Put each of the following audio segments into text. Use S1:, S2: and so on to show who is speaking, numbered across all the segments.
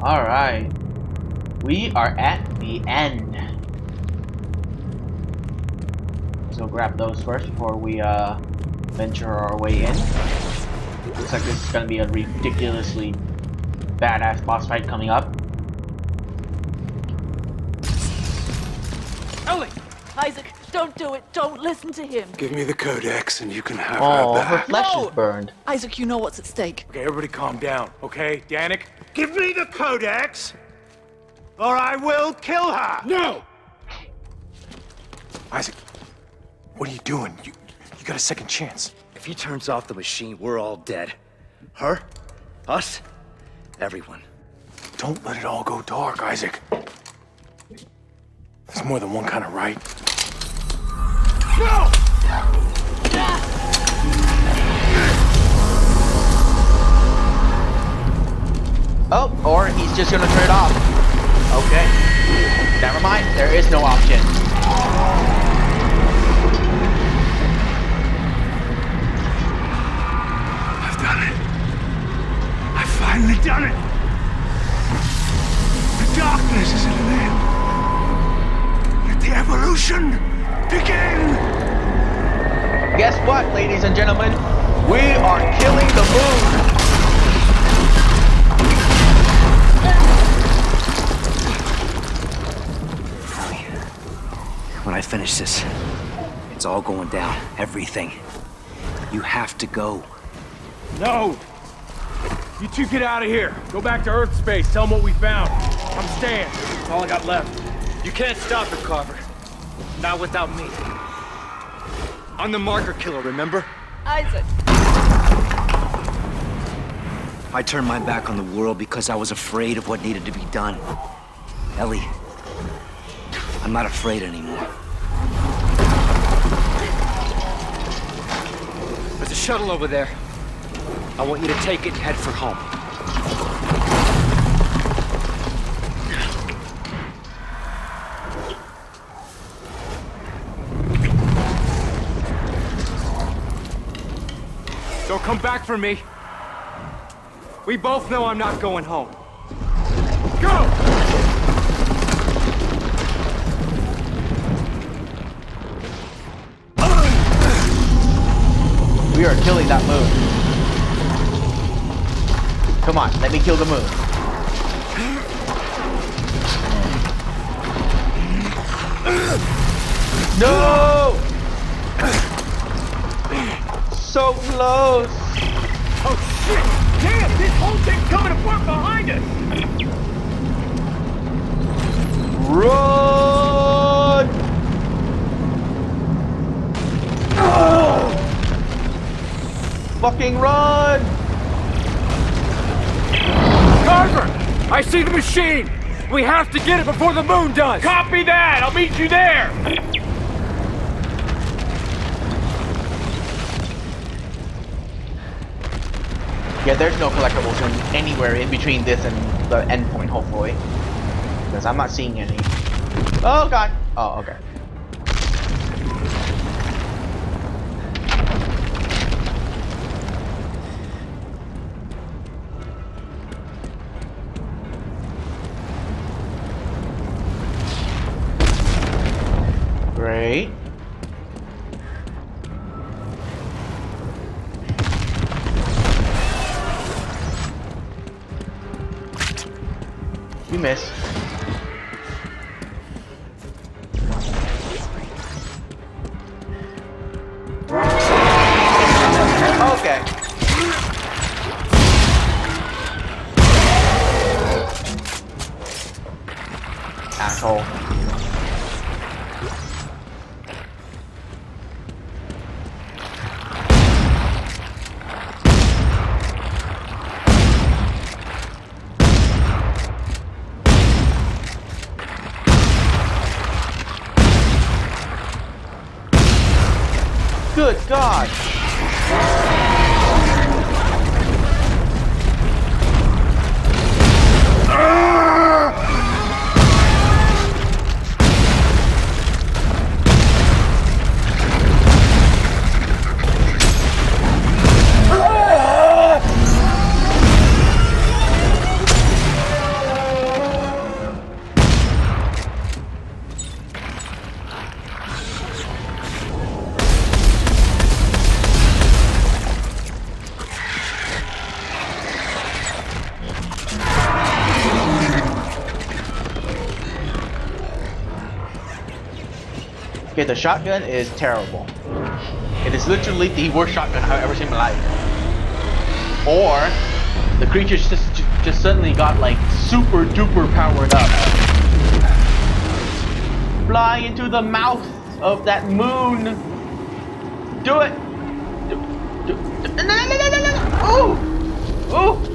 S1: Alright. We are at the end. Let's go grab those first before we venture our way in. Looks like this is gonna be a ridiculously badass boss fight coming up.
S2: Ellie!
S3: Isaac, don't do it. Don't listen to him.
S4: Give me the codex and you can have
S1: Oh,
S4: her
S1: her
S4: back.
S1: flesh
S3: No!
S1: is burned.
S3: Isaac, you know what's at stake.
S2: Okay, everybody calm down, okay? Danik?
S4: Give me the codex or I will kill her!
S2: No!
S4: Isaac, what are you doing? You got a second chance.
S5: If he turns off the machine, we're all dead. Her? Us? Everyone.
S4: Don't let it all go dark, Isaac. There's more than one kind of right.
S2: No!
S1: Oh, or he's just gonna turn it off. Okay. Never mind, there is no option.
S4: I've done it. I've finally done it. The darkness is at an end. Let the evolution begin.
S1: Guess what, ladies and gentlemen? We are killing the moon!
S5: When I finish this, it's all going down. Everything. You have to go.
S2: No! You two get out of here. Go back to Earth space. Tell them what we found. I'm staying. That's all I got left.
S6: You can't stop it, Carver. Not without me. I'm the marker killer, remember?
S3: Isaac!
S5: I turned my back on the world because I was afraid of what needed to be done. Ellie, I'm not afraid anymore.
S6: There's a shuttle over there. I want you to take it and head for home. Don't come back for me. We both know I'm not going home. Go!
S1: We are killing that moon. Come on, let me kill the moon. No! So close!
S2: Oh, shit! Damn, this whole thing's coming apart behind us!
S1: Run! Fucking run!
S2: Carver! I see the machine! We have to get it before the moon does! Copy that! I'll meet you there!
S1: Yeah, there's no collectibles anywhere in between this and the endpoint, hopefully. Because I'm not seeing any. Oh god! Oh, okay. Great. You miss. Okay. Asshole. Good God! Okay, the shotgun is terrible. It is literally the worst shotgun I've ever seen in my life. Or the creatures just suddenly got like super duper powered up. Fly into the mouth of that moon. Do it. No. Oh. Oh.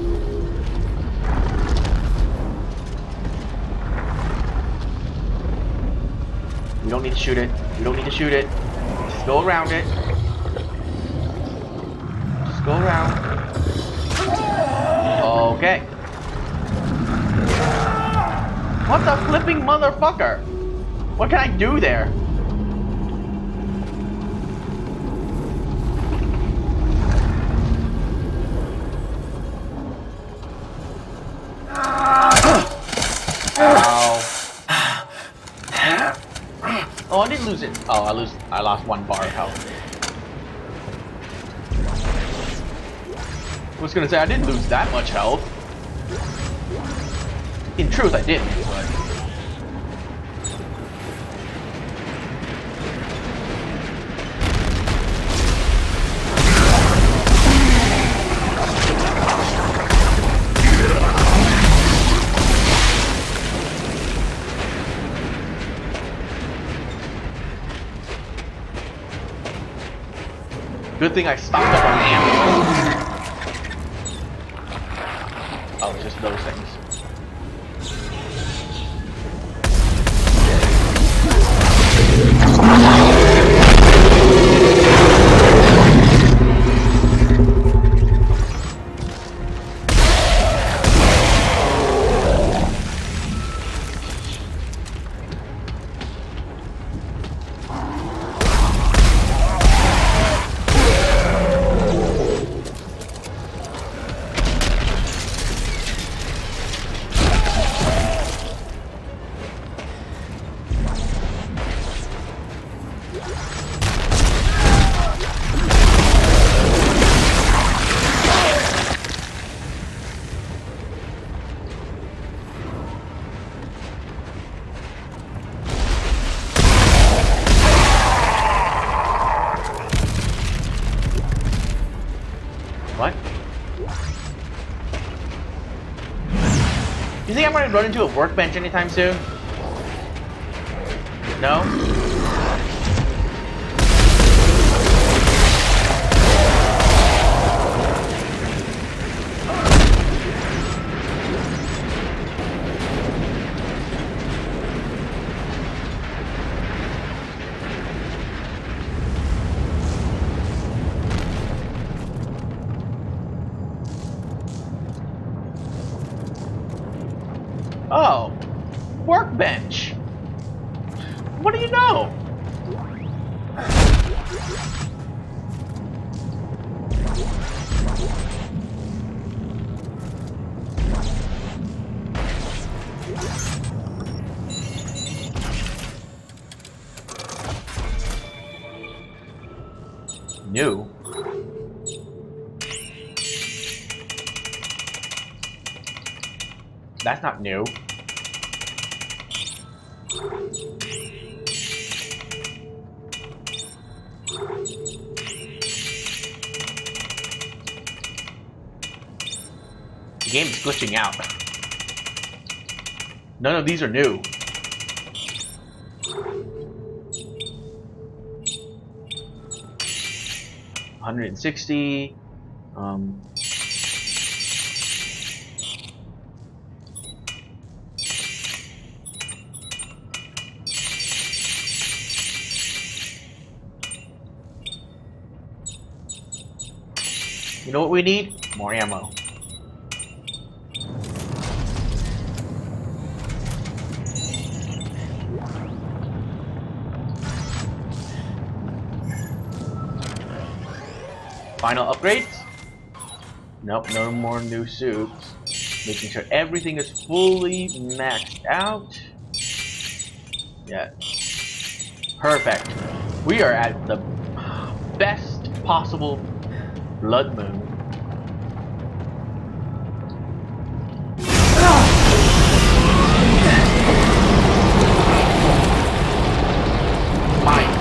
S1: We don't need to shoot it. We don't need to shoot it. Just go around it. Just go around. Okay. What the flipping motherfucker? What can I do there? Ow. Oh, I didn't lose it. Oh, I lost 1 bar of health. I was gonna say I didn't lose that much health. In truth, I didn't, but... Good thing I stocked up on ammo. Oh, it's just those things. What? You think I'm gonna run into a workbench anytime soon? No? Oh, workbench. What do you know? New. That's not new. The game is glitching out. None of these are new. $160. You know what we need? More ammo. Final upgrades? Nope, no more new suits. Making sure everything is fully maxed out. Yeah. Perfect. We are at the best possible blood moon. Mine.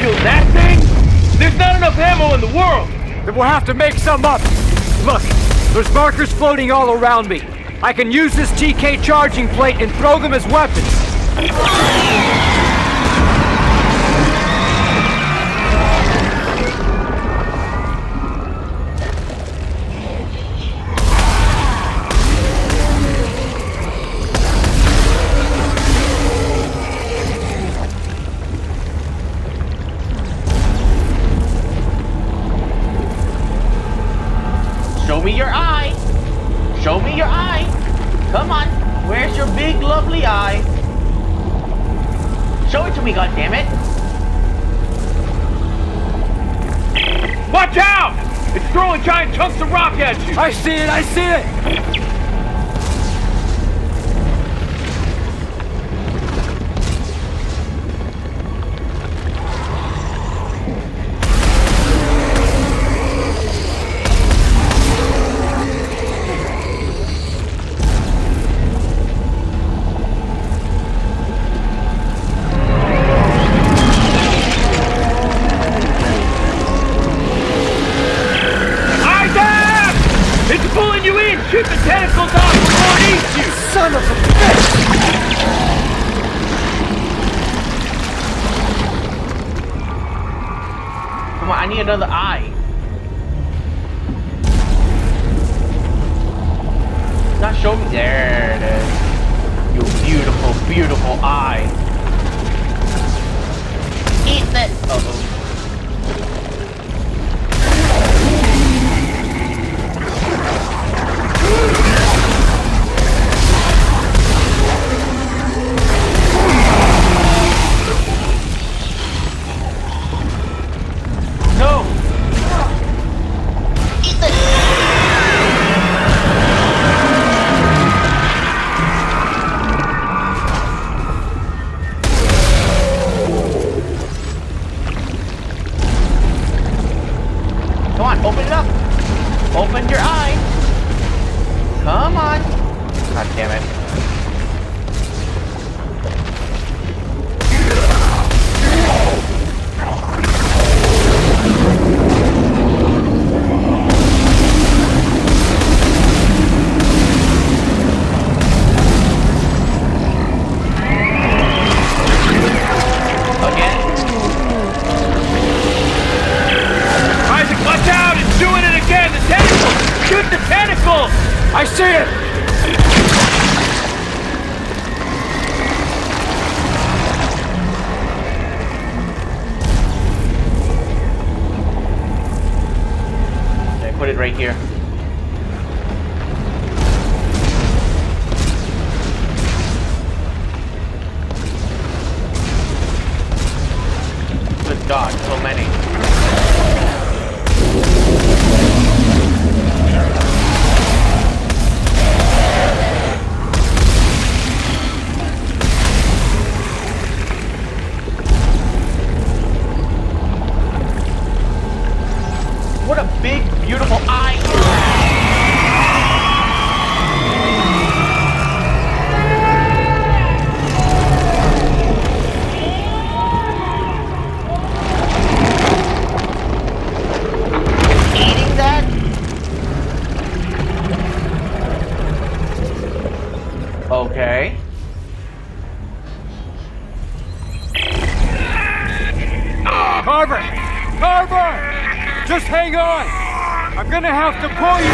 S2: kill that thing? There's not enough ammo in the world! Then we'll have to make some up! Look, there's markers floating all around me. I can use this TK charging plate and throw them as weapons.
S1: Show me your eye. Show me your eye. Come on. Where's your big lovely eye? Show it to me, goddammit.
S2: Watch out! It's throwing giant chunks of rock at you! I see it! I see it! Shoot the tentacles off before it eats you! Son of a bitch!
S1: Come on, I need another eye. Not show me. There it is. You beautiful, beautiful eye. Eat that. Uh-oh. Open it up. Open your eye. Come on. God damn it. Again?
S2: Isaac, watch out! It's doing it again! The tentacles! Shoot the tentacles! I see it!
S1: Okay, put it right here. Good God, so many. What a big, beautiful eye! Eating that? Okay.
S2: Carver! Carver! Just hang on! I'm gonna have to pull you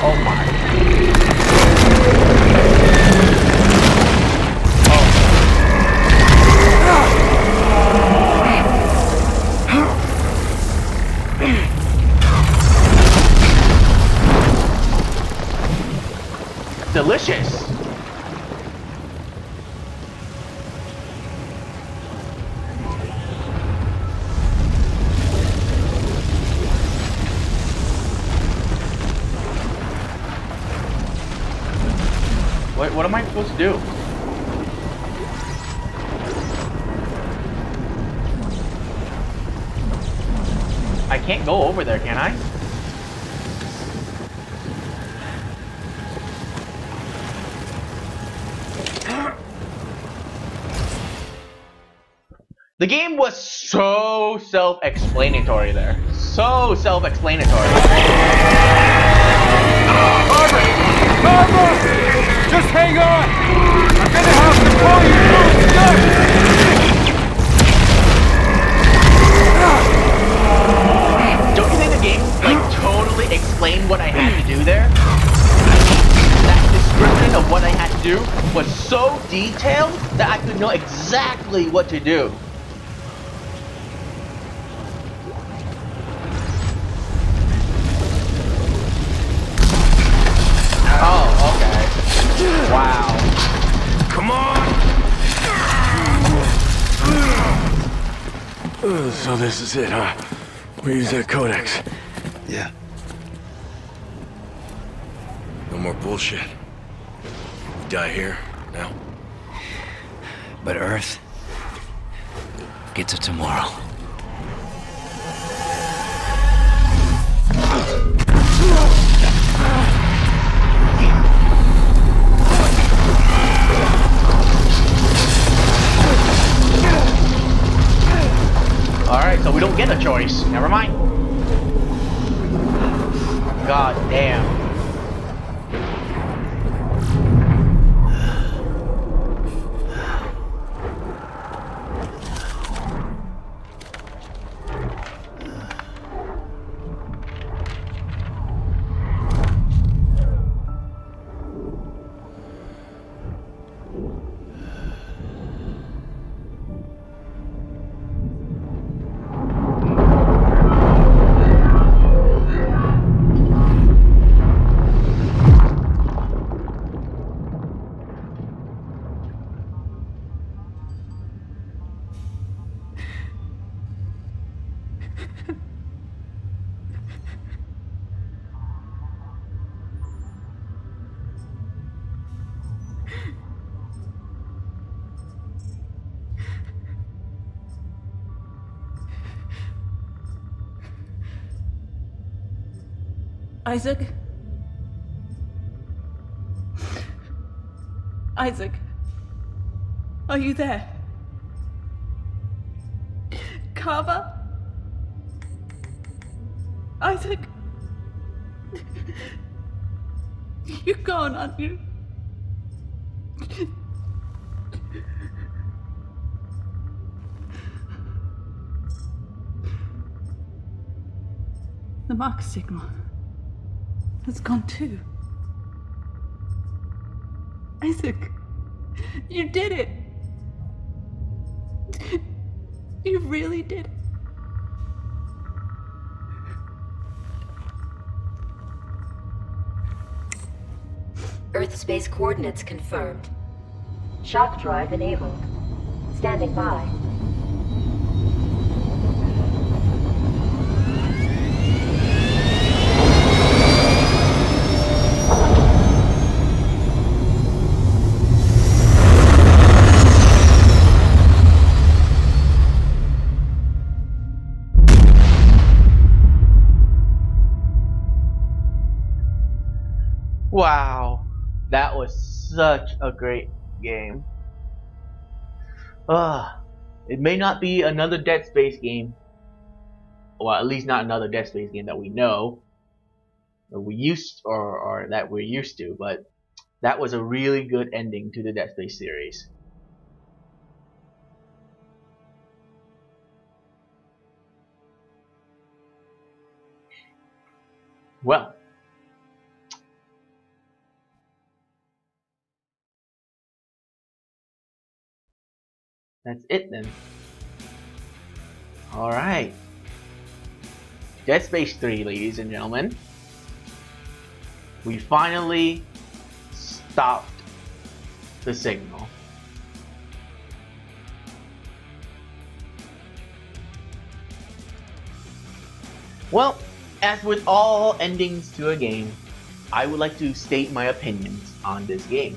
S1: Oh my. Delicious. What am I supposed to do? I can't go over there, can I? The game was so self-explanatory there. So self-explanatory.
S2: Barbara! Just hang on! I'm gonna have to pull you through.
S1: Don't you think the game like totally explained what I had to do there? That description of what I had to do was so detailed that I could know exactly what to do. Oh, okay. Wow.
S6: Come on!
S7: So this is it, huh? We use that codex.
S4: Yeah.
S7: No more bullshit. We die here, now.
S5: But Earth gets it tomorrow.
S1: Alright, so we don't get a choice. Never mind. God damn.
S3: Isaac? Isaac? Are you there? Carver? Isaac? You're gone, aren't you? The mark signal has gone too. Isaac, you did it. You really did it.
S8: Earth space coordinates confirmed. Shock drive enabled. Standing by.
S1: Wow, that was such a great game. It may not be another Dead Space game, well, at least not another Dead Space game that we know, or that we're used to, but that was a really good ending to the Dead Space series. Well, that's it then. Alright. Dead Space 3, ladies and gentlemen. We finally stopped the signal. Well, as with all endings to a game, I would like to state my opinions on this game.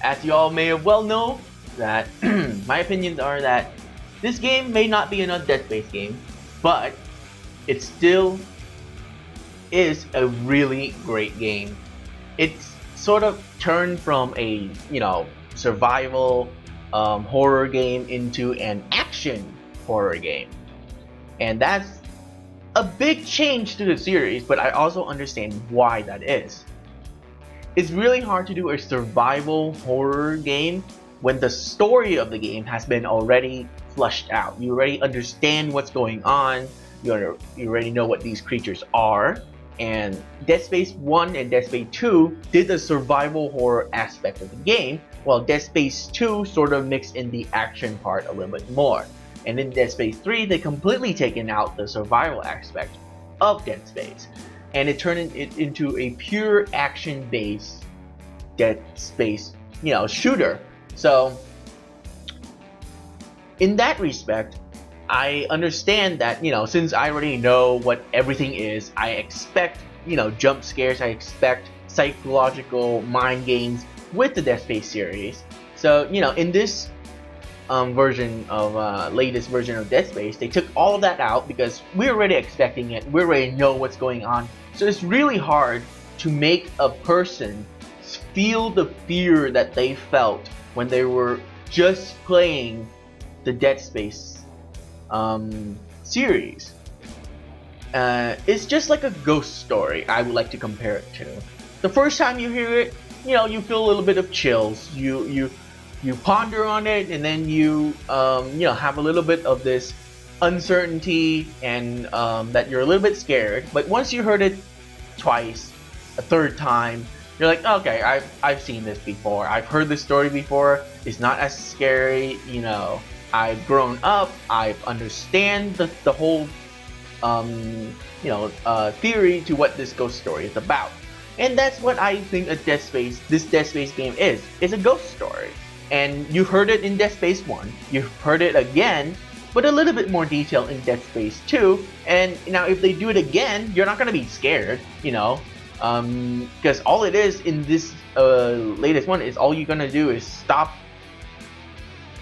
S1: As you all may well know, that my opinions are that this game may not be another Dead Space game, but it still is a really great game. It's sort of turned from a survival horror game into an action action horror game. And that's a big change to the series, but I also understand why that is. It's really hard to do a survival horror game when the story of the game has been already flushed out. You already understand what's going on, you already know what these creatures are, and Dead Space 1 and Dead Space 2 did the survival horror aspect of the game, while Dead Space 2 sort of mixed in the action part a little bit more. And in Dead Space 3, they completely taken out the survival aspect of Dead Space, and it turned it into a pure action-based Dead Space, shooter. So, in that respect, I understand that, since I already know what everything is, I expect, jump scares, I expect psychological mind games with the Dead Space series. So, in this latest version of Dead Space, they took all of that out because we're already expecting it, we already know what's going on. So it's really hard to make a person feel the fear that they felt when they were just playing the Dead Space series. It's just like a ghost story, I would like to compare it to. The first time you hear it, you feel a little bit of chills. You ponder on it, and then you have a little bit of this uncertainty, and that you're a little bit scared. But once you heard it twice, a third time, you're like, okay, I've seen this before. I've heard this story before. It's not as scary. I've grown up. I understand the whole theory to what this ghost story is about. And that's what I think this Dead Space game is. It's a ghost story. And you heard it in Dead Space 1, you've heard it again, but a little bit more detail in Dead Space 2, and now if they do it again, you're not going to be scared, because all it is in this latest one is all you're going to do is stop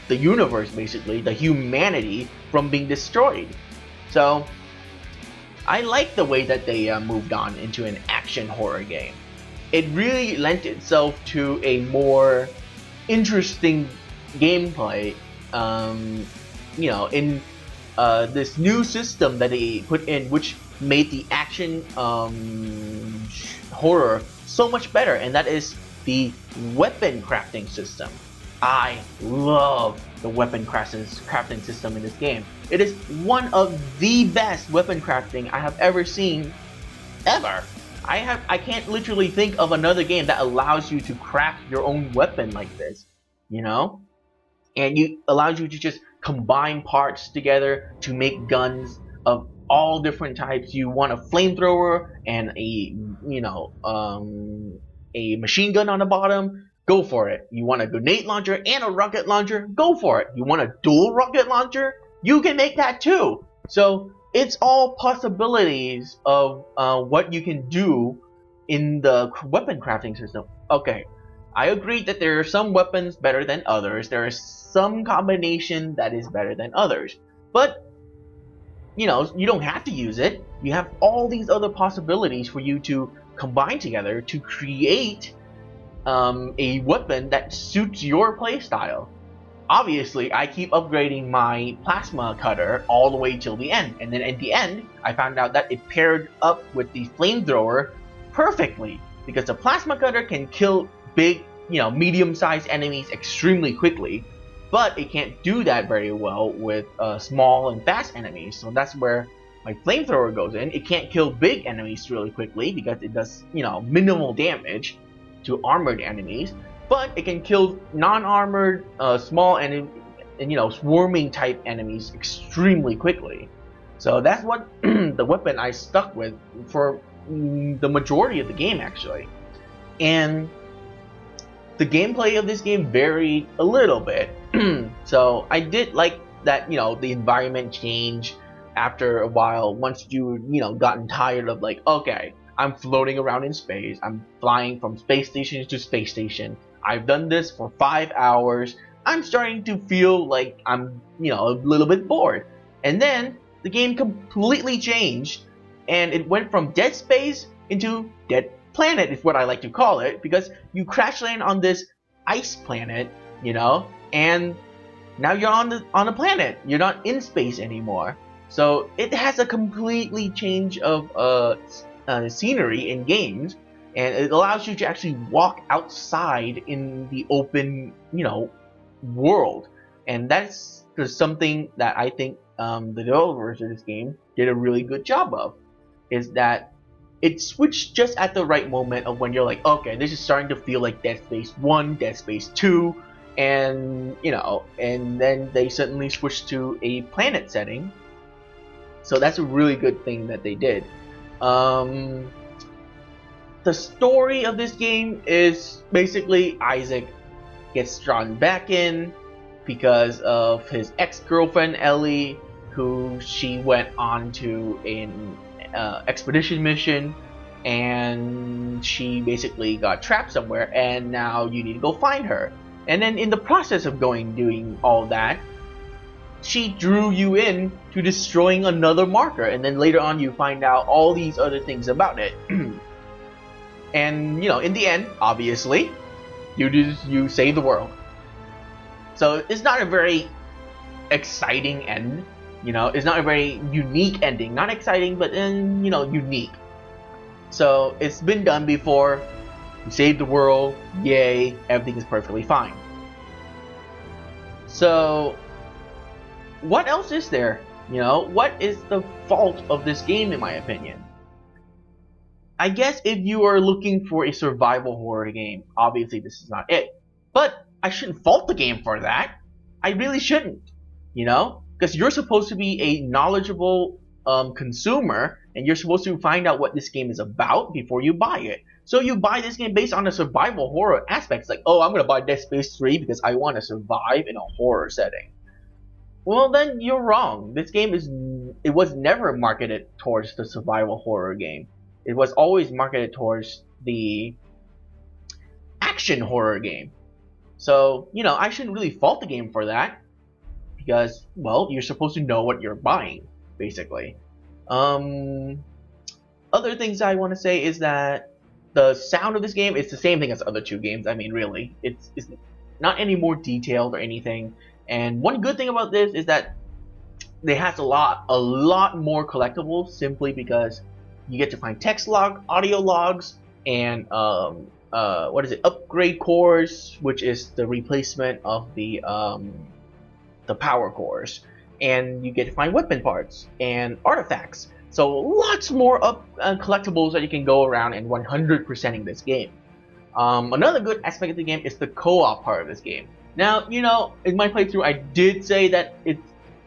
S1: the universe, basically, the humanity, from being destroyed. So, I like the way that they moved on into an action horror game. It really lent itself to a more interesting gameplay, in this new system that they put in, which made the action horror so much better, and that is the weapon crafting system. I love the weapon crafting system in this game. It is one of the best weapon crafting I have ever seen, ever. I can't literally think of another game that allows you to craft your own weapon like this, and it allows you to just combine parts together to make guns of all different types. You want a flamethrower and a machine gun on the bottom, go for it. You want a grenade launcher and a rocket launcher, go for it. You want a dual rocket launcher, you can make that too. So it's all possibilities of what you can do in the weapon crafting system. Okay, I agree that there are some weapons better than others. There is some combination that is better than others. But, you don't have to use it. You have all these other possibilities for you to combine together to create a weapon that suits your playstyle. Obviously, I keep upgrading my plasma cutter all the way till the end, and then at the end, I found out that it paired up with the flamethrower perfectly, because the plasma cutter can kill big, medium-sized enemies extremely quickly, but it can't do that very well with small and fast enemies. So that's where my flamethrower goes in. It can't kill big enemies really quickly because it does, minimal damage to armored enemies. But it can kill non-armored, small and swarming type enemies extremely quickly. So that's what the weapon I stuck with for the majority of the game, actually. And the gameplay of this game varied a little bit. So I did like that, the environment changed after a while. Once you, gotten tired of like, okay, I'm floating around in space. I'm flying from space station to space station. I've done this for 5 hours. I'm starting to feel like I'm, a little bit bored. And then the game completely changed, and it went from Dead Space into Dead Planet is what I like to call it, because you crash land on this ice planet, and Now you're on the planet. You're not in space anymore. So it has a completely change of scenery in games, and it allows you to actually walk outside in the open, world. And that's just something that I think the developers of this game did a really good job of, is that it switched just at the right moment of when you're like, okay, this is starting to feel like Dead Space 1, Dead Space 2, and and then they suddenly switched to a planet setting. So that's a really good thing that they did. The story of this game is basically Isaac gets drawn back in because of his ex-girlfriend Ellie, who she went on to an expedition mission, and she basically got trapped somewhere, and now you need to go find her. And then in the process of doing all that, she drew you in to destroying another marker, and then later on you find out all these other things about it. And in the end, obviously, you save the world. So it's not a very exciting end. It's not a very unique ending. Not exciting, but unique. So it's been done before. You saved the world. Yay! Everything is perfectly fine. So what else is there? What is the fault of this game, in my opinion? I guess if you are looking for a survival horror game, obviously this is not it. But I shouldn't fault the game for that. I really shouldn't. Because you're supposed to be a knowledgeable consumer, and you're supposed to find out what this game is about before you buy it. So you buy this game based on the survival horror aspects, like, oh, I'm going to buy Dead Space 3 because I want to survive in a horror setting. Well, then you're wrong. This game was never marketed towards the survival horror game. It was always marketed towards the action horror game. So, I shouldn't really fault the game for that, because, well, you're supposed to know what you're buying, basically. Other things I want to say is that the sound of this game is the same thing as the other two games. I mean, really, it's not any more detailed or anything. And one good thing about this is that it has a lot more collectibles, simply because you get to find text log, audio logs, and upgrade cores, which is the replacement of the power cores, and you get to find weapon parts and artifacts. So lots more collectibles that you can go around and 100%ing this game. Another good aspect of the game is the co-op part of this game. Now, in my playthrough, I did say that it's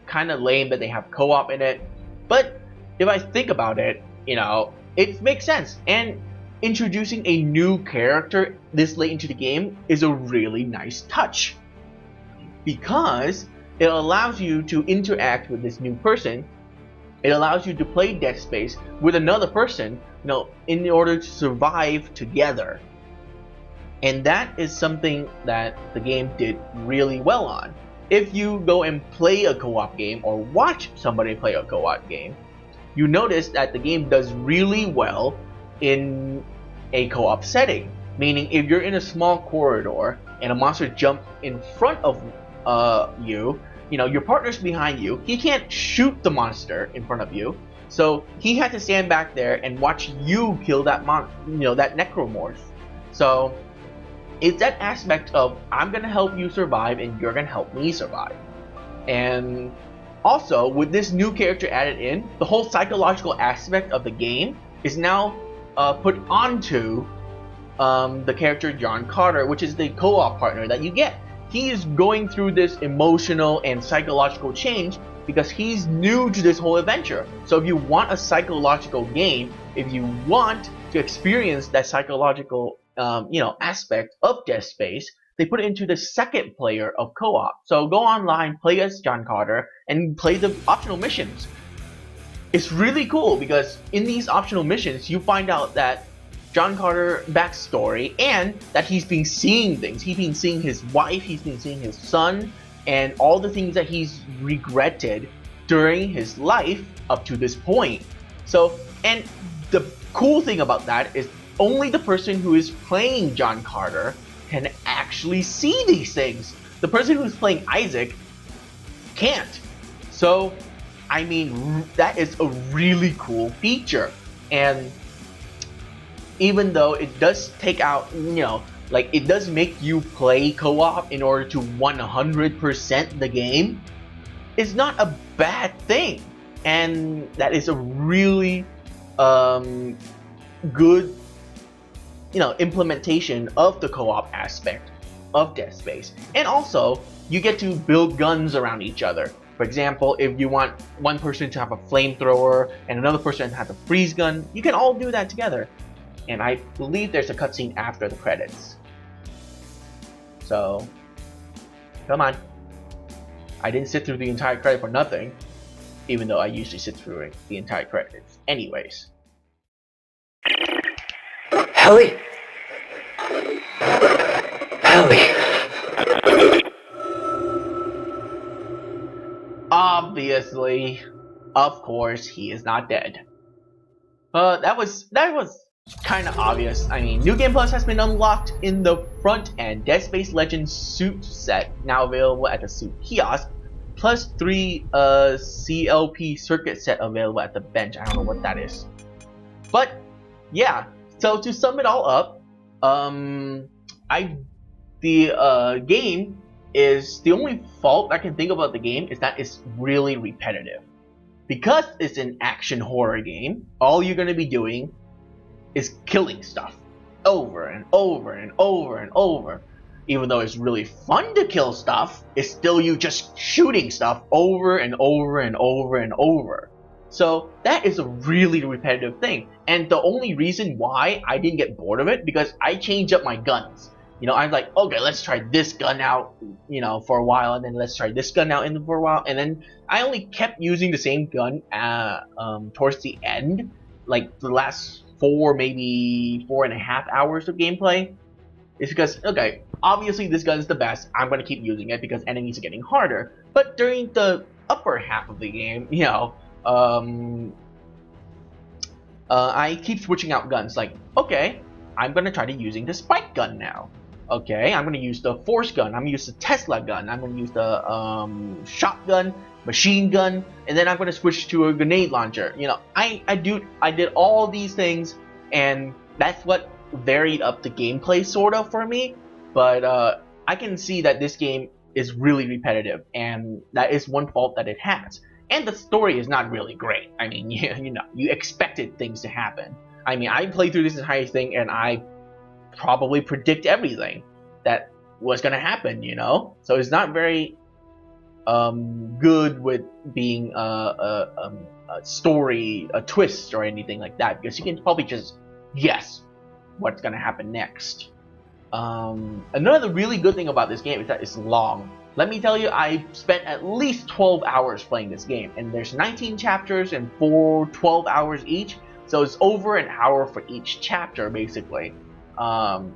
S1: kind of lame that they have co-op in it, but if I think about it, it makes sense. And introducing a new character this late into the game is a really nice touch, because it allows you to interact with this new person. It allows you to play Dead Space with another person, in order to survive together. And that is something that the game did really well on. If you go and play a co-op game or watch somebody play a co-op game, you notice that the game does really well in a co-op setting. Meaning, if you're in a small corridor and a monster jumps in front of your partner's behind you, he can't shoot the monster in front of you, so he had to stand back there and watch you kill that that necromorph. So it's that aspect of, I'm gonna help you survive and you're gonna help me survive. And also, with this new character added in, the whole psychological aspect of the game is now put onto the character John Carter, which is the co-op partner that you get. He is going through this emotional and psychological change because he's new to this whole adventure. So if you want a psychological game, if you want to experience that psychological aspect of Dead Space, they put it into the second player of co-op. So go online, play as John Carter, and play the optional missions. It's really cool because in these optional missions, you find out that John Carter backstory, and that he's been seeing things. He's been seeing his wife, he's been seeing his son, and all the things that he's regretted during his life up to this point. So, and the cool thing about that is only the person who is playing John Carter can actually see these things. The person who's playing Isaac can't. So, I mean, that is a really cool feature. And even though it does take out, like it does make you play co-op in order to 100% the game, it's not a bad thing. And that is a really good implementation of the co-op aspect of Dead Space. And also, you get to build guns around each other. For example, if you want one person to have a flamethrower and another person to have a freeze gun, you can all do that together. And I believe there's a cutscene after the credits. So, come on. I didn't sit through the entire credit for nothing, even though I usually sit through the entire credits. Anyways.
S5: Ellie? Ellie?
S1: Obviously, of course, he is not dead. That was kind of obvious. I mean, New Game Plus has been unlocked in the front end. Dead Space Legends suit set now available at the suit kiosk, plus 3 CLP circuit set available at the bench. I don't know what that is, but yeah. So to sum it all up, the game is the only fault I can think about the game is that it's really repetitive. Because it's an action horror game, all you're going to be doing is killing stuff over and over and over and over. Even though it's really fun to kill stuff, it's still you just shooting stuff over and over and over and over. So that is a really repetitive thing. And the only reason why I didn't get bored of it, because I changed up my guns. I'm like, okay, let's try this gun out, for a while, and then let's try this gun out for a while, and then I only kept using the same gun towards the end, like the last maybe 4.5 hours of gameplay. It's because, okay, obviously this gun is the best, I'm going to keep using it because enemies are getting harder, but during the upper half of the game, I keep switching out guns, like, okay, I'm going to try to using the spike gun now. Okay, I'm going to use the force gun, I'm going to use the Tesla gun, I'm going to use the shotgun, machine gun, and then I'm going to switch to a grenade launcher. I did all these things, and that's what varied up the gameplay sort of for me, but I can see that this game is really repetitive, and that is one fault that it has. And the story is not really great. I mean, you expected things to happen. I mean, I played through this entire thing, and I probably predict everything that was gonna happen, so it's not very good with being a story, a twist or anything like that, because you can probably just guess what's gonna happen next. Another really good thing about this game is that it's long. Let me tell you, I spent at least 12 hours playing this game, and there's 19 chapters and 12 hours each, so it's over an hour for each chapter basically. And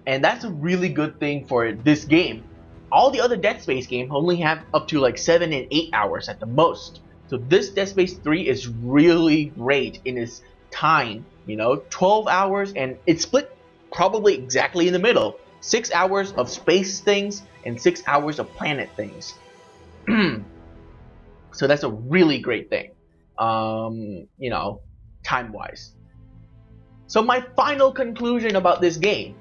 S1: that's a really good thing for this game. All the other Dead Space games only have up to like 7 and 8 hours at the most. So this Dead Space 3 is really great in its time, 12 hours, and it's split probably exactly in the middle. 6 hours of space things and 6 hours of planet things. So that's a really great thing, time-wise. So my final conclusion about this game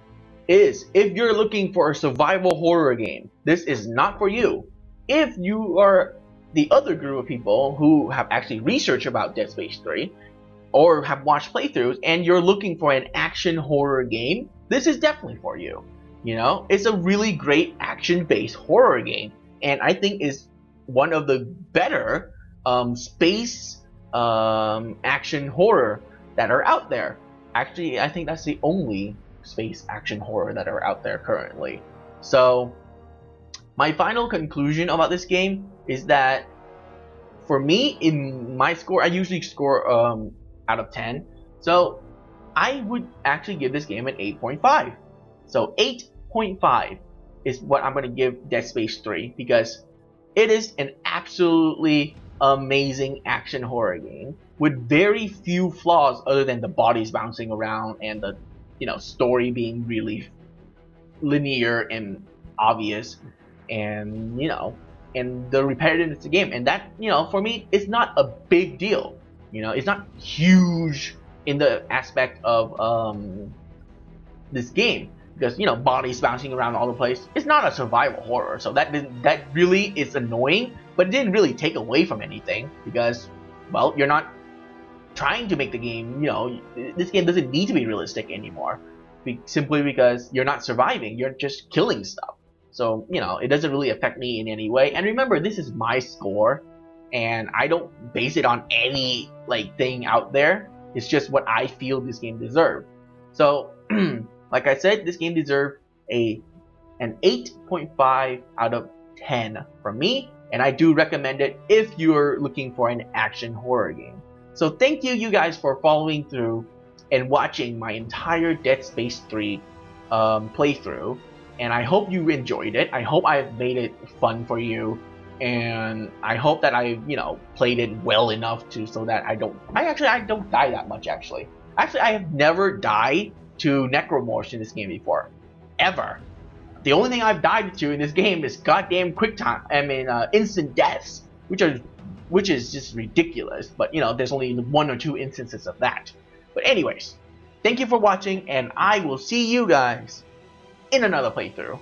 S1: is, if you're looking for a survival horror game, this is not for you. If you are the other group of people who have actually researched about Dead Space 3 or have watched playthroughs and you're looking for an action horror game, this is definitely for you. It's a really great action-based horror game, and I think is one of the better space action horror that are out there. Actually, I think that's the only space action horror that are out there currently. So my final conclusion about this game is that for me, in my score, I usually score out of 10. So I would actually give this game an 8.5. So 8.5 is what I'm going to give Dead Space 3, because it is an absolutely amazing action horror game with very few flaws other than the bodies bouncing around and the story being really linear and obvious. and and the repetitiveness of the game, and that for me it's not a big deal. It's not huge in the aspect of this game, because bodies bouncing around all the place. It's not a survival horror, so that really is annoying, but it didn't really take away from anything, because well, you're not trying to make the game, this game doesn't need to be realistic anymore, simply because you're not surviving, you're just killing stuff. So it doesn't really affect me in any way. And remember, this is my score, and I don't base it on any thing out there. It's just what I feel this game deserved. So like I said, this game deserved an 8.5 out of 10 from me, and I do recommend it if you're looking for an action horror game. So thank you guys for following through and watching my entire Dead Space 3 playthrough, and I hope you enjoyed it. I hope I've made it fun for you, and I hope that I played it well enough so that I don't die that much. Actually I have never died to necromorphs in this game before, ever. The only thing I've died to in this game is goddamn instant deaths, which is just ridiculous. But there's only 1 or 2 instances of that. But anyways, thank you for watching, and I will see you guys in another playthrough.